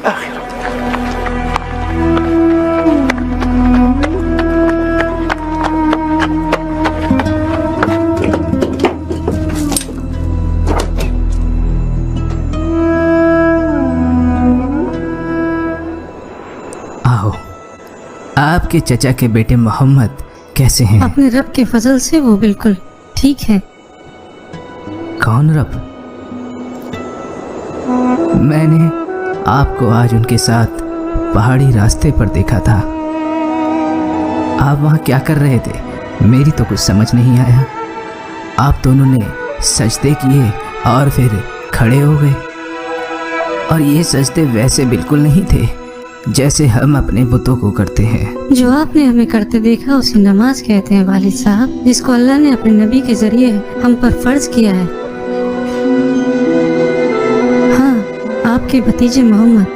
आओ, आपके चचा के बेटे मोहम्मद कैसे हैं? अपने रब के फजल से वो बिल्कुल ठीक है। कौन रब? मैंने आपको आज उनके साथ पहाड़ी रास्ते पर देखा था। आप वहाँ क्या कर रहे थे? मेरी तो कुछ समझ नहीं आया। आप दोनों ने सजदे किए और फिर खड़े हो गए, और ये सजदे वैसे बिल्कुल नहीं थे जैसे हम अपने बुतों को करते हैं। जो आपने हमें करते देखा उसे नमाज कहते हैं वालिद साहब, जिसको अल्लाह ने अपने नबी के जरिए हम पर फर्ज किया है। हाँ, आपके भतीजे मोहम्मद